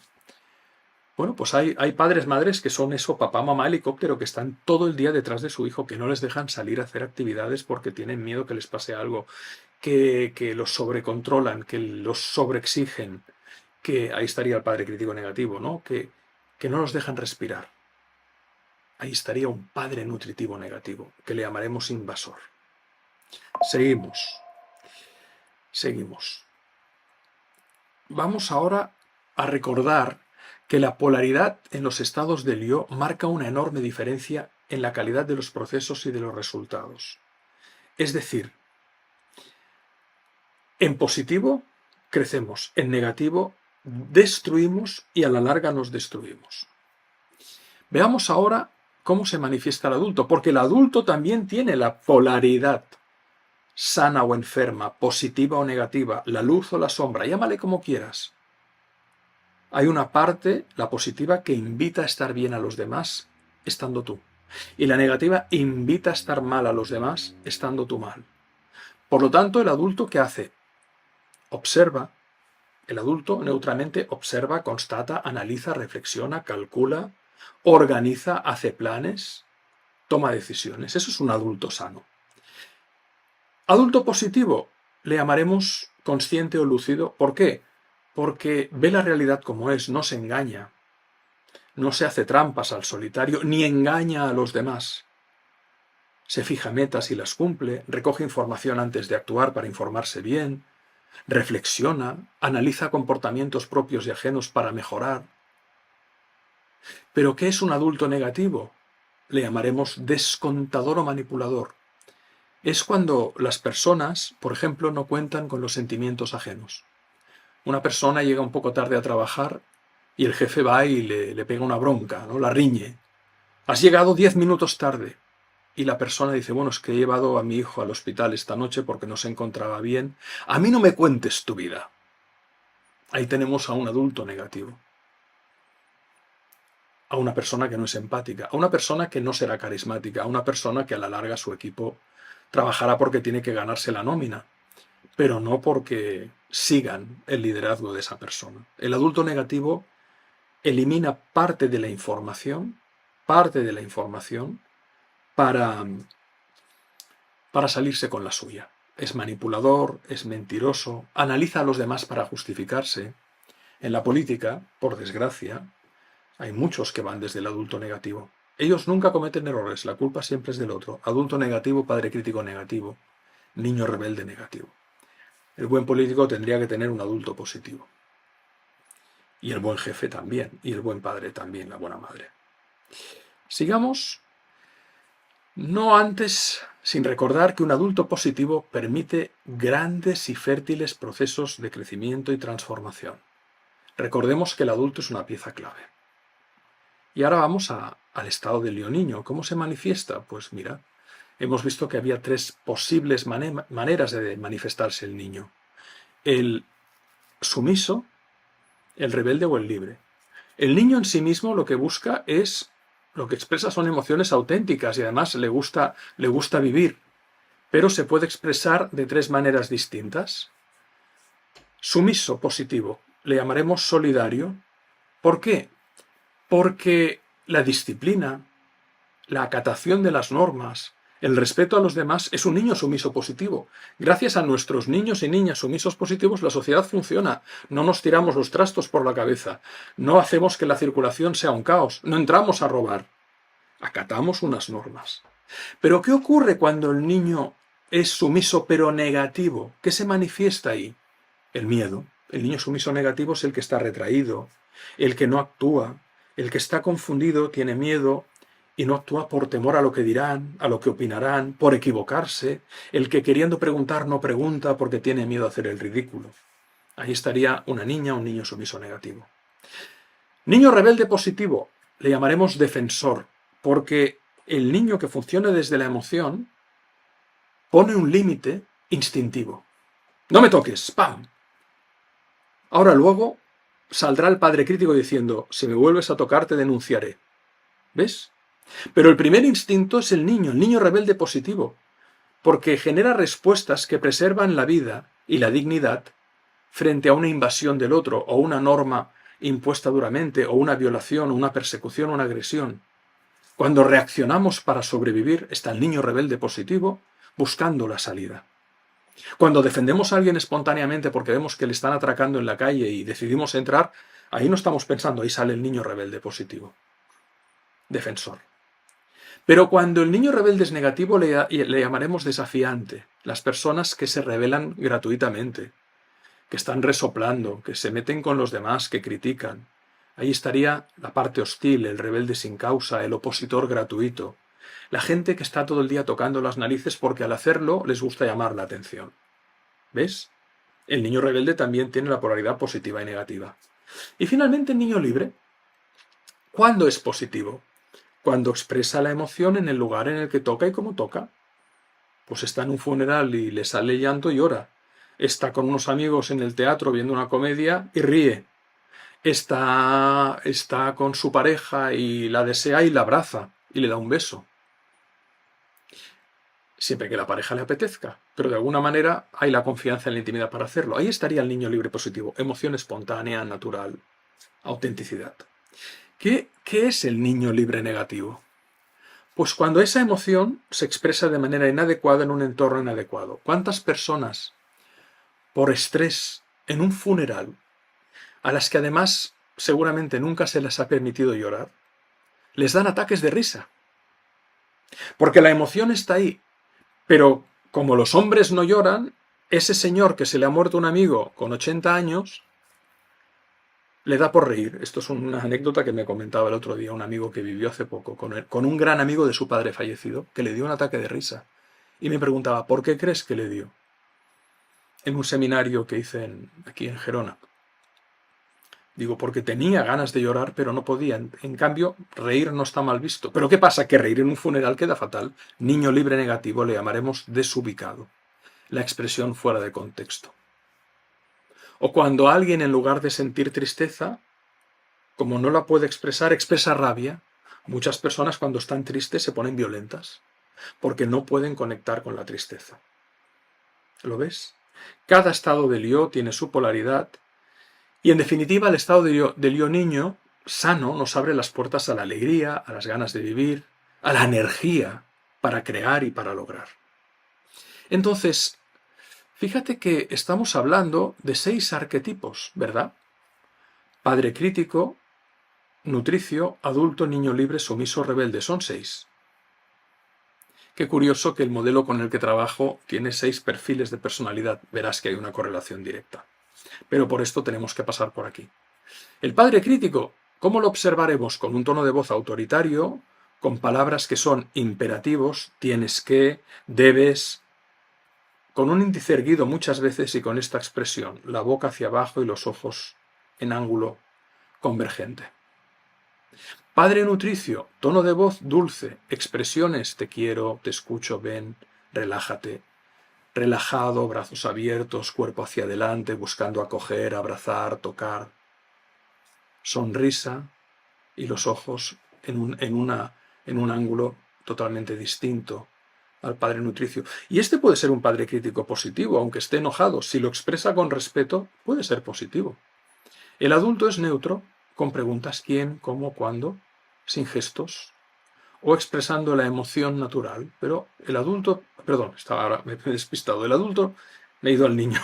Bueno, pues hay padres, madres que son eso, papá, mamá, helicóptero, que están todo el día detrás de su hijo, que no les dejan salir a hacer actividades porque tienen miedo que les pase algo, que los sobrecontrolan, que los sobreexigen, que ahí estaría el padre crítico negativo, ¿no? Que no los dejan respirar. Ahí estaría un padre nutritivo negativo, que le llamaremos invasor. Seguimos. Vamos ahora a recordar que la polaridad en los estados del yo marca una enorme diferencia en la calidad de los procesos y de los resultados. Es decir, en positivo crecemos, en negativo destruimos y a la larga nos destruimos. Veamos ahora ¿Cómo se manifiesta el adulto? Porque el adulto también tiene la polaridad, sana o enferma, positiva o negativa, la luz o la sombra, llámale como quieras. Hay una parte, la positiva, que invita a estar bien a los demás, estando tú. Y la negativa invita a estar mal a los demás, estando tú mal. Por lo tanto, el adulto, ¿qué hace? Observa. El adulto neutralmente observa, constata, analiza, reflexiona, calcula, organiza, hace planes, toma decisiones. Eso es un adulto sano. Adulto positivo, le llamaremos consciente o lúcido. ¿Por qué? Porque ve la realidad como es, no se engaña, no se hace trampas al solitario, ni engaña a los demás. Se fija metas y las cumple, recoge información antes de actuar para informarse bien, reflexiona, analiza comportamientos propios y ajenos para mejorar. ¿Pero qué es un adulto negativo? Le llamaremos descontador o manipulador. Es cuando las personas, por ejemplo, no cuentan con los sentimientos ajenos. Una persona llega un poco tarde a trabajar y el jefe va y le pega una bronca, ¿no? La riñe. Has llegado 10 minutos tarde. Y la persona dice, bueno, es que he llevado a mi hijo al hospital esta noche porque no se encontraba bien. A mí no me cuentes tu vida. Ahí tenemos a un adulto negativo. A una persona que no es empática, a una persona que no será carismática, a una persona que a la larga su equipo trabajará porque tiene que ganarse la nómina, pero no porque sigan el liderazgo de esa persona. El adulto negativo elimina parte de la información para salirse con la suya. Es manipulador, es mentiroso, analiza a los demás para justificarse. En la política, por desgracia, hay muchos que van desde el adulto negativo. Ellos nunca cometen errores, la culpa siempre es del otro. Adulto negativo, padre crítico negativo, niño rebelde negativo. El buen político tendría que tener un adulto positivo. Y el buen jefe también, y el buen padre también, la buena madre. Sigamos, no antes sin recordar que un adulto positivo permite grandes y fértiles procesos de crecimiento y transformación. Recordemos que el adulto es una pieza clave. Y ahora vamos al estado del niño. ¿Cómo se manifiesta? Pues mira, hemos visto que había 3 posibles maneras de manifestarse el niño. El sumiso, el rebelde o el libre. El niño en sí mismo lo que busca es, lo que expresa son emociones auténticas y además le gusta vivir, pero se puede expresar de 3 maneras distintas. Sumiso positivo, le llamaremos solidario. ¿Por qué? Porque la disciplina, la acatación de las normas, el respeto a los demás es un niño sumiso positivo. Gracias a nuestros niños y niñas sumisos positivos la sociedad funciona. No nos tiramos los trastos por la cabeza. No hacemos que la circulación sea un caos. No entramos a robar. Acatamos unas normas. Pero ¿qué ocurre cuando el niño es sumiso pero negativo? ¿Qué se manifiesta ahí? El miedo. El niño sumiso negativo es el que está retraído, el que no actúa, el que está confundido, tiene miedo y no actúa por temor a lo que dirán, a lo que opinarán, por equivocarse, el que queriendo preguntar no pregunta porque tiene miedo a hacer el ridículo. Ahí estaría una niña, un niño sumiso negativo. Niño rebelde positivo, le llamaremos defensor, porque el niño que funciona desde la emoción pone un límite instintivo. No me toques, ¡pam! Ahora luego saldrá el padre crítico diciendo, si me vuelves a tocar te denunciaré. ¿Ves? Pero el primer instinto es el niño rebelde positivo, porque genera respuestas que preservan la vida y la dignidad frente a una invasión del otro, o una norma impuesta duramente, o una violación, o una persecución, o una agresión. Cuando reaccionamos para sobrevivir, está el niño rebelde positivo buscando la salida. Cuando defendemos a alguien espontáneamente porque vemos que le están atracando en la calle y decidimos entrar, ahí no estamos pensando, ahí sale el niño rebelde positivo. Defensor. Pero cuando el niño rebelde es negativo, le llamaremos desafiante. Las personas que se rebelan gratuitamente, que están resoplando, que se meten con los demás, que critican. Ahí estaría la parte hostil, el rebelde sin causa, el opositor gratuito. La gente que está todo el día tocando las narices porque al hacerlo les gusta llamar la atención. ¿Ves? El niño rebelde también tiene la polaridad positiva y negativa. Y finalmente el niño libre. ¿Cuándo es positivo? cuando expresa la emoción en el lugar en el que toca y cómo toca. Pues está en un funeral y le sale llanto y llora. Está con unos amigos en el teatro viendo una comedia y ríe. Está con su pareja y la desea y la abraza y le da un beso. Siempre que la pareja le apetezca, pero de alguna manera hay la confianza en la intimidad para hacerlo. Ahí estaría el niño libre positivo, emoción espontánea, natural, autenticidad. ¿Qué es el niño libre negativo? Pues cuando esa emoción se expresa de manera inadecuada en un entorno inadecuado. ¿Cuántas personas, por estrés, en un funeral, a las que además seguramente nunca se les ha permitido llorar, les dan ataques de risa? Porque la emoción está ahí, pero como los hombres no lloran, ese señor que se le ha muerto un amigo con 80 años, le da por reír. Esto es una anécdota que me comentaba el otro día un amigo que vivió hace poco, con un gran amigo de su padre fallecido, que le dio un ataque de risa. Y me preguntaba, ¿por qué crees que le dio? En un seminario que hice aquí en Gerona. Digo, porque tenía ganas de llorar, pero no podía. En cambio, reír no está mal visto. ¿Pero qué pasa? Que reír en un funeral queda fatal. Niño libre negativo le llamaremos desubicado. La expresión fuera de contexto. O cuando alguien, en lugar de sentir tristeza, como no la puede expresar, expresa rabia. Muchas personas cuando están tristes se ponen violentas, porque no pueden conectar con la tristeza. ¿Lo ves? Cada estado del yo tiene su polaridad y, en definitiva, el estado del yo niño sano nos abre las puertas a la alegría, a las ganas de vivir, a la energía para crear y para lograr. Entonces, fíjate que estamos hablando de 6 arquetipos, ¿verdad? Padre crítico, nutricio, adulto, niño libre, sumiso, rebelde. Son 6. Qué curioso que el modelo con el que trabajo tiene 6 perfiles de personalidad. Verás que hay una correlación directa. Pero por esto tenemos que pasar por aquí. El padre crítico, ¿cómo lo observaremos? Con un tono de voz autoritario, con palabras que son imperativos, tienes que, debes, con un índice erguido muchas veces y con esta expresión, la boca hacia abajo y los ojos en ángulo convergente. Padre nutricio, tono de voz dulce, expresiones te quiero, te escucho, ven, relájate. Relajado, brazos abiertos, cuerpo hacia adelante, buscando acoger, abrazar, tocar. Sonrisa y los ojos en un ángulo totalmente distinto al padre nutricio. Y este puede ser un padre crítico positivo, aunque esté enojado. Si lo expresa con respeto, puede ser positivo. El adulto es neutro, con preguntas quién, cómo, cuándo, sin gestos, o expresando la emoción natural. Pero el adulto, perdón, ahora me he despistado, el adulto, me he ido al niño.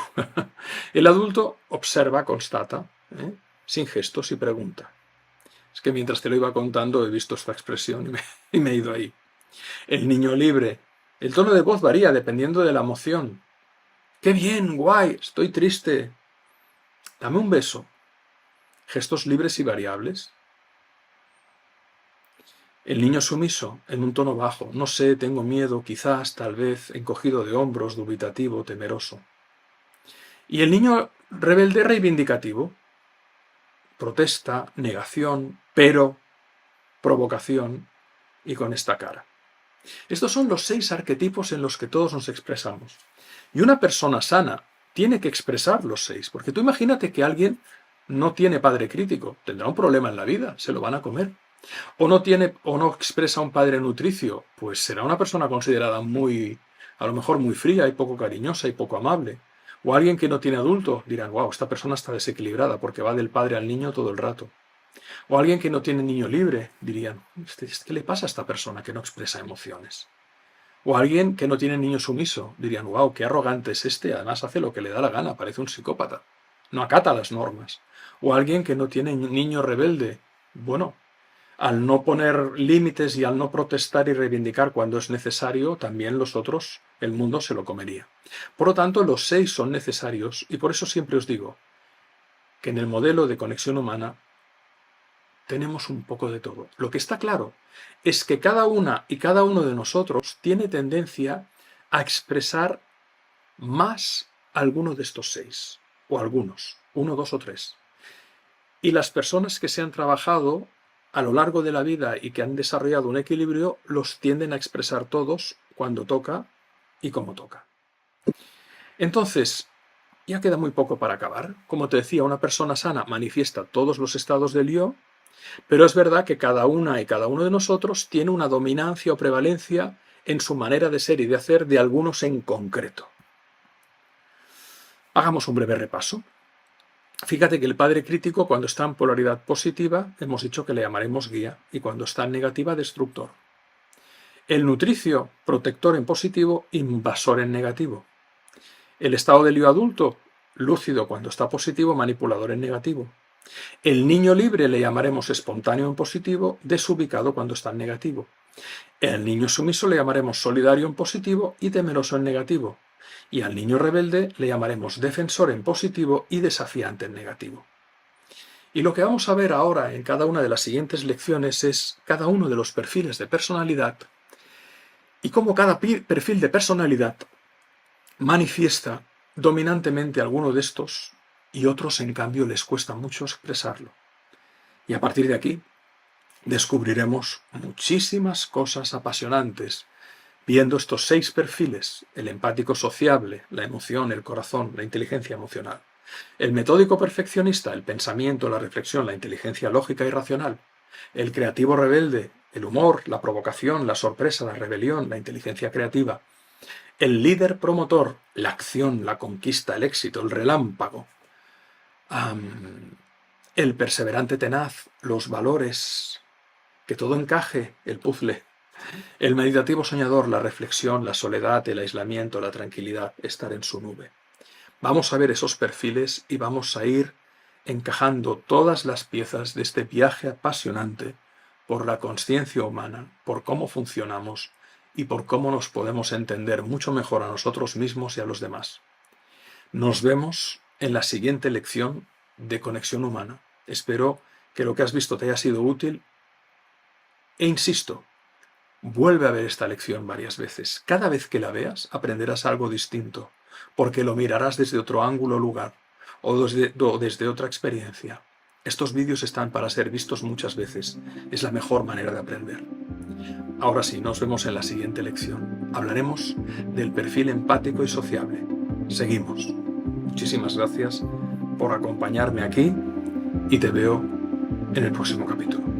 El adulto observa, constata, sin gestos y pregunta. Es que mientras te lo iba contando he visto esta expresión y me he ido ahí. El niño libre. El tono de voz varía dependiendo de la emoción. ¡Qué bien! ¡Guay! Estoy triste. Dame un beso. Gestos libres y variables. El niño sumiso, en un tono bajo. No sé, tengo miedo, quizás, tal vez, encogido de hombros, dubitativo, temeroso. Y el niño rebelde reivindicativo. Protesta, negación, pero, provocación y con esta cara. Estos son los 6 arquetipos en los que todos nos expresamos. Y una persona sana tiene que expresar los 6, porque tú imagínate que alguien no tiene padre crítico, tendrá un problema en la vida, se lo van a comer. O no expresa un padre nutricio, pues será una persona considerada a lo mejor muy fría y poco cariñosa y poco amable. O alguien que no tiene adulto, dirán, wow, esta persona está desequilibrada porque va del padre al niño todo el rato. O alguien que no tiene niño libre, dirían, ¿qué le pasa a esta persona que no expresa emociones? O alguien que no tiene niño sumiso, dirían, wow, qué arrogante es este, además hace lo que le da la gana, parece un psicópata, no acata las normas. O alguien que no tiene niño rebelde, bueno, al no poner límites y al no protestar y reivindicar cuando es necesario, también los otros, el mundo se lo comería. Por lo tanto, los 6 son necesarios y por eso siempre os digo que en el modelo de conexión humana tenemos un poco de todo. Lo que está claro es que cada una y cada uno de nosotros tiene tendencia a expresar más alguno de estos 6, o algunos, 1, 2 o 3. Y las personas que se han trabajado a lo largo de la vida y que han desarrollado un equilibrio, los tienden a expresar todos cuando toca y como toca. Entonces, ya queda muy poco para acabar. Como te decía, una persona sana manifiesta todos los estados del yo, pero es verdad que cada una y cada uno de nosotros tiene una dominancia o prevalencia en su manera de ser y de hacer de algunos en concreto. Hagamos un breve repaso. Fíjate que el padre crítico, cuando está en polaridad positiva, hemos dicho que le llamaremos guía, y cuando está en negativa, destructor. El nutricio, protector en positivo, invasor en negativo. El estado del yo adulto, lúcido cuando está positivo, manipulador en negativo. El niño libre le llamaremos espontáneo en positivo, desubicado cuando está en negativo. El niño sumiso le llamaremos solidario en positivo y temeroso en negativo. Y al niño rebelde le llamaremos defensor en positivo y desafiante en negativo. Y lo que vamos a ver ahora en cada una de las siguientes lecciones es cada uno de los perfiles de personalidad y cómo cada perfil de personalidad manifiesta dominantemente alguno de estos y otros en cambio les cuesta mucho expresarlo. Y a partir de aquí descubriremos muchísimas cosas apasionantes viendo estos 6 perfiles: el empático sociable, la emoción, el corazón, la inteligencia emocional; el metódico perfeccionista, el pensamiento, la reflexión, la inteligencia lógica y racional; el creativo rebelde, el humor, la provocación, la sorpresa, la rebelión, la inteligencia creativa; el líder promotor, la acción, la conquista, el éxito, el relámpago; el perseverante tenaz, los valores, que todo encaje, el puzzle; el meditativo soñador, la reflexión, la soledad, el aislamiento, la tranquilidad, estar en su nube. Vamos a ver esos perfiles y vamos a ir encajando todas las piezas de este viaje apasionante por la consciencia humana, por cómo funcionamos y por cómo nos podemos entender mucho mejor a nosotros mismos y a los demás. Nos vemos en la siguiente lección de Conexión Humana. Espero que lo que has visto te haya sido útil e insisto, vuelve a ver esta lección varias veces. Cada vez que la veas aprenderás algo distinto, porque lo mirarás desde otro ángulo o lugar, o desde otra experiencia. Estos vídeos están para ser vistos muchas veces. Es la mejor manera de aprender. Ahora sí, nos vemos en la siguiente lección. Hablaremos del perfil empático y sociable. Seguimos. Muchísimas gracias por acompañarme aquí y te veo en el próximo capítulo.